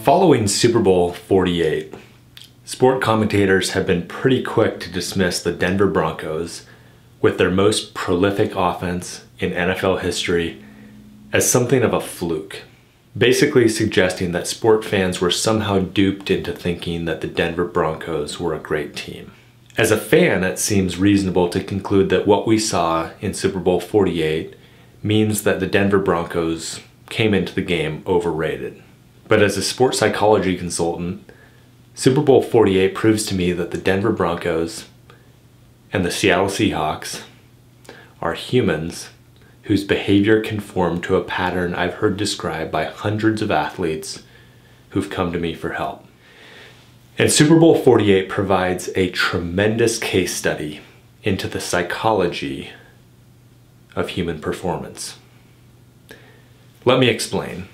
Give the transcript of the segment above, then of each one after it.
Following Super Bowl XLVIII, sport commentators have been pretty quick to dismiss the Denver Broncos, with their most prolific offense in NFL history, as something of a fluke, basically suggesting that sport fans were somehow duped into thinking that the Denver Broncos were a great team. As a fan, it seems reasonable to conclude that what we saw in Super Bowl XLVIII means that the Denver Broncos came into the game overrated. But as a sports psychology consultant, Super Bowl XLVIII proves to me that the Denver Broncos and the Seattle Seahawks are humans whose behavior conformed to a pattern I've heard described by hundreds of athletes who've come to me for help. And Super Bowl XLVIII provides a tremendous case study into the psychology of human performance. Let me explain.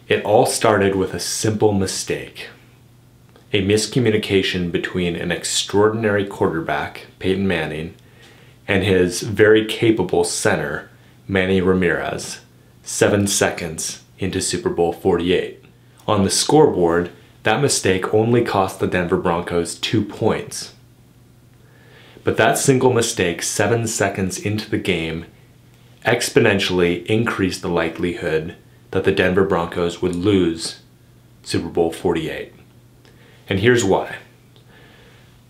It all started with a simple mistake. A miscommunication between an extraordinary quarterback, Peyton Manning, and his very capable center, Manny Ramirez, 7 seconds into Super Bowl XLVIII. On the scoreboard, that mistake only cost the Denver Broncos 2 points. But that single mistake 7 seconds into the game exponentially increased the likelihood that the Denver Broncos would lose Super Bowl XLVIII. And here's why.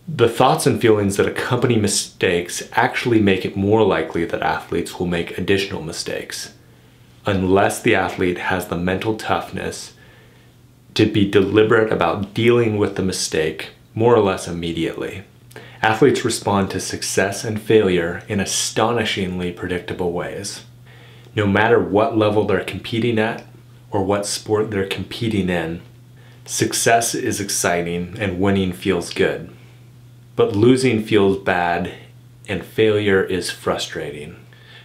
The thoughts and feelings that accompany mistakes actually make it more likely that athletes will make additional mistakes, unless the athlete has the mental toughness to be deliberate about dealing with the mistake more or less immediately. Athletes respond to success and failure in astonishingly predictable ways. No matter what level they're competing at or what sport they're competing in, success is exciting and winning feels good. But losing feels bad and failure is frustrating.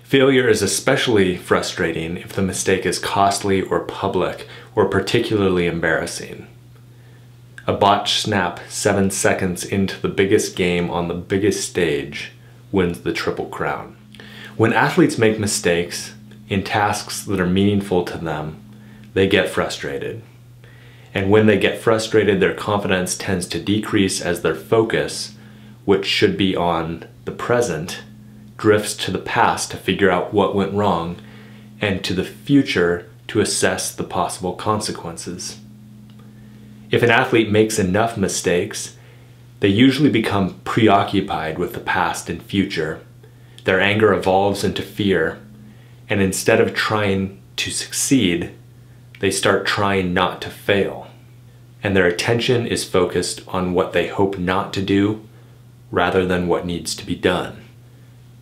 Failure is especially frustrating if the mistake is costly or public or particularly embarrassing. A botched snap 7 seconds into the biggest game on the biggest stage wins the Triple Crown. When athletes make mistakes in tasks that are meaningful to them, they get frustrated. And when they get frustrated, their confidence tends to decrease as their focus, which should be on the present, drifts to the past to figure out what went wrong, and to the future to assess the possible consequences. If an athlete makes enough mistakes, they usually become preoccupied with the past and future. Their anger evolves into fear, and instead of trying to succeed, they start trying not to fail. And their attention is focused on what they hope not to do rather than what needs to be done.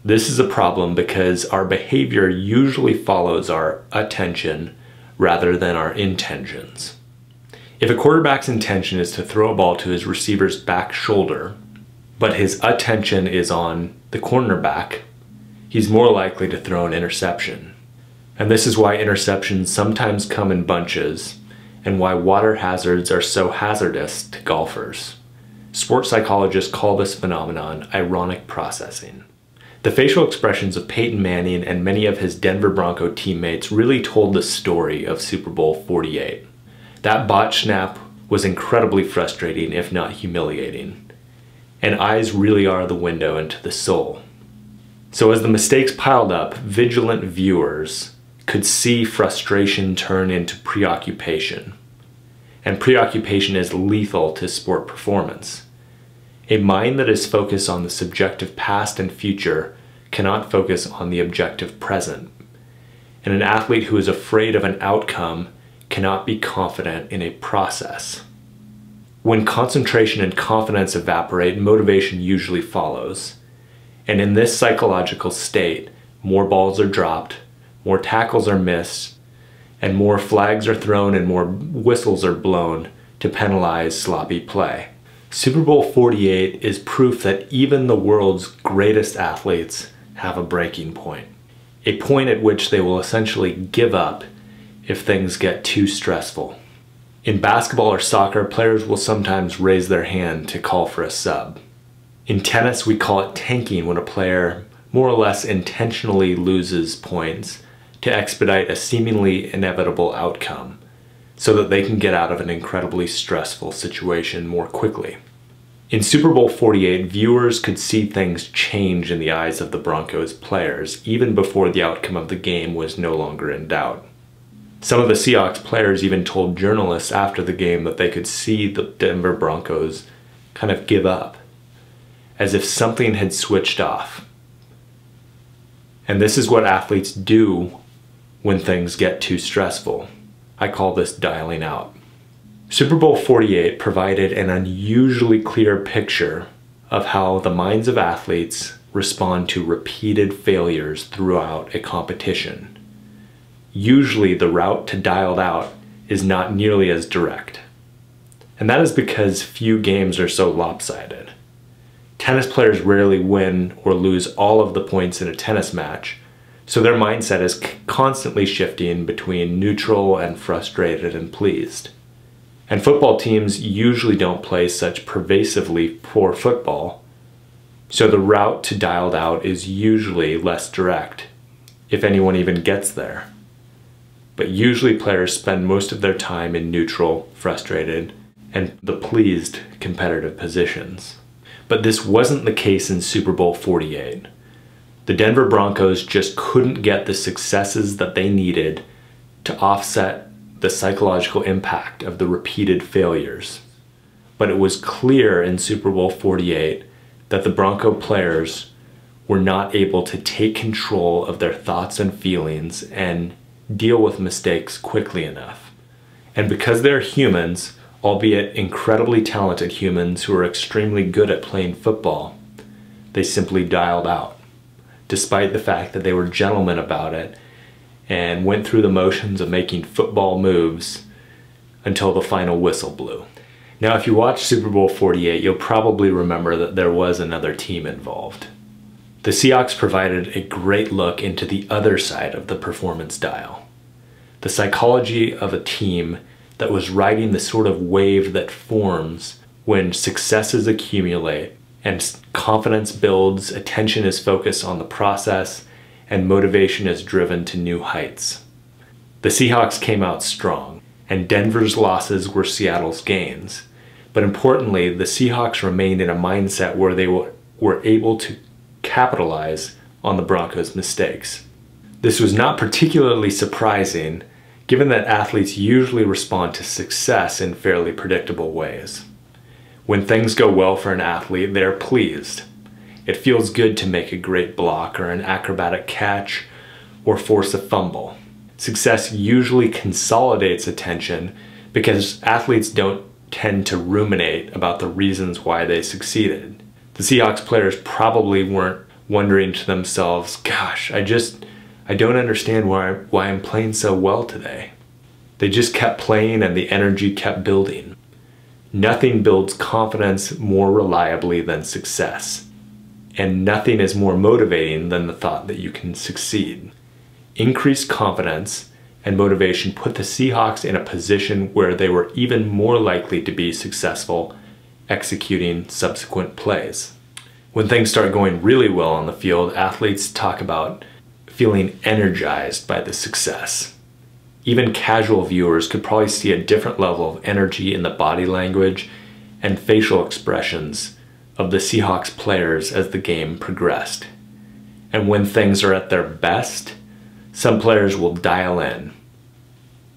This is a problem because our behavior usually follows our attention rather than our intentions. If a quarterback's intention is to throw a ball to his receiver's back shoulder, but his attention is on the cornerback, he's more likely to throw an interception. And this is why interceptions sometimes come in bunches, and why water hazards are so hazardous to golfers. Sports psychologists call this phenomenon ironic processing. The facial expressions of Peyton Manning and many of his Denver Bronco teammates really told the story of Super Bowl XLVIII. That botched snap was incredibly frustrating, if not humiliating. And eyes really are the window into the soul. So as the mistakes piled up, vigilant viewers could see frustration turn into preoccupation. And preoccupation is lethal to sport performance. A mind that is focused on the subjective past and future cannot focus on the objective present. And an athlete who is afraid of an outcome cannot be confident in a process. When concentration and confidence evaporate, motivation usually follows. And in this psychological state, more balls are dropped, more tackles are missed, and more flags are thrown and more whistles are blown to penalize sloppy play. Super Bowl XLVIII is proof that even the world's greatest athletes have a breaking point. A point at which they will essentially give up if things get too stressful. In basketball or soccer, players will sometimes raise their hand to call for a sub. In tennis, we call it tanking when a player more or less intentionally loses points to expedite a seemingly inevitable outcome, so that they can get out of an incredibly stressful situation more quickly. In Super Bowl XLVIII, viewers could see things change in the eyes of the Broncos players even before the outcome of the game was no longer in doubt. Some of the Seahawks players even told journalists after the game that they could see the Denver Broncos kind of give up, as if something had switched off. And this is what athletes do when things get too stressful. I call this dialing out. Super Bowl XLVIII provided an unusually clear picture of how the minds of athletes respond to repeated failures throughout a competition. Usually the route to dialed out is not nearly as direct. And that is because few games are so lopsided. Tennis players rarely win or lose all of the points in a tennis match, so their mindset is constantly shifting between neutral and frustrated and pleased. And football teams usually don't play such pervasively poor football, so the route to dialed out is usually less direct, if anyone even gets there. But usually players spend most of their time in neutral, frustrated, and the pleased competitive positions. But this wasn't the case in Super Bowl XLVIII. The Denver Broncos just couldn't get the successes that they needed to offset the psychological impact of the repeated failures. But it was clear in Super Bowl XLVIII that the Bronco players were not able to take control of their thoughts and feelings and deal with mistakes quickly enough. And because they're humans, albeit incredibly talented humans who are extremely good at playing football, they simply dialed out, despite the fact that they were gentlemen about it and went through the motions of making football moves until the final whistle blew. Now, if you watch Super Bowl XLVIII, you'll probably remember that there was another team involved. The Seahawks provided a great look into the other side of the performance dial. The psychology of a team that was riding the sort of wave that forms when successes accumulate and confidence builds, attention is focused on the process, and motivation is driven to new heights. The Seahawks came out strong, and Denver's losses were Seattle's gains. But importantly, the Seahawks remained in a mindset where they were able to capitalize on the Broncos' mistakes. This was not particularly surprising, given that athletes usually respond to success in fairly predictable ways. When things go well for an athlete, they're pleased. It feels good to make a great block or an acrobatic catch or force a fumble. Success usually consolidates attention because athletes don't tend to ruminate about the reasons why they succeeded. The Seahawks players probably weren't wondering to themselves, gosh, I don't understand why I'm playing so well today. They just kept playing and the energy kept building. Nothing builds confidence more reliably than success. And nothing is more motivating than the thought that you can succeed. Increased confidence and motivation put the Seahawks in a position where they were even more likely to be successful executing subsequent plays. When things start going really well on the field, athletes talk about feeling energized by the success. Even casual viewers could probably see a different level of energy in the body language and facial expressions of the Seahawks players as the game progressed. And when things are at their best, some players will dial in.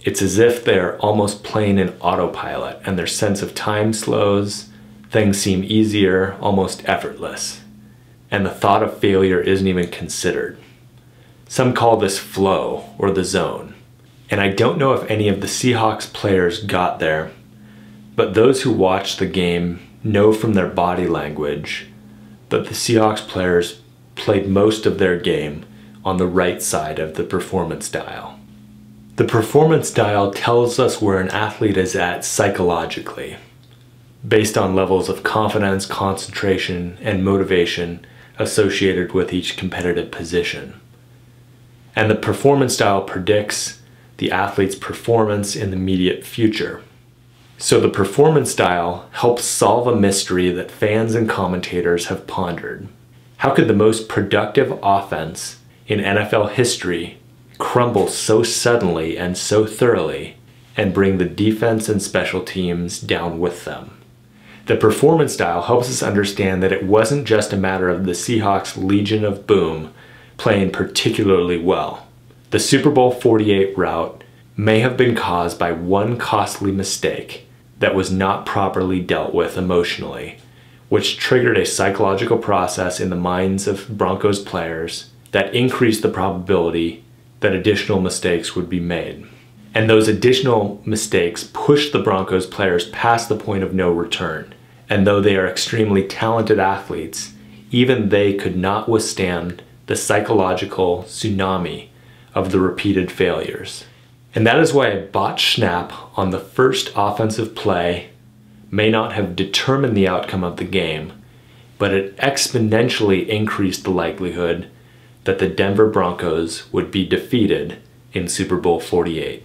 It's as if they're almost playing in autopilot and their sense of time slows, things seem easier, almost effortless, and the thought of failure isn't even considered. Some call this flow or the zone. And I don't know if any of the Seahawks players got there, but those who watched the game know from their body language that the Seahawks players played most of their game on the right side of the performance dial. The performance dial tells us where an athlete is at psychologically, based on levels of confidence, concentration, and motivation associated with each competitive position. And the performance dial predicts the athlete's performance in the immediate future. So the performance dial helps solve a mystery that fans and commentators have pondered. How could the most productive offense in NFL history crumble so suddenly and so thoroughly and bring the defense and special teams down with them. The performance style helps us understand that it wasn't just a matter of the Seahawks' Legion of Boom playing particularly well. The Super Bowl XLVIII rout may have been caused by one costly mistake that was not properly dealt with emotionally, which triggered a psychological process in the minds of Broncos players that increased the probability that additional mistakes would be made. And those additional mistakes pushed the Broncos players past the point of no return. And though they are extremely talented athletes, even they could not withstand the psychological tsunami of the repeated failures. And that is why a botched snap on the first offensive play may not have determined the outcome of the game, but it exponentially increased the likelihood that the Denver Broncos would be defeated in Super Bowl XLVIII.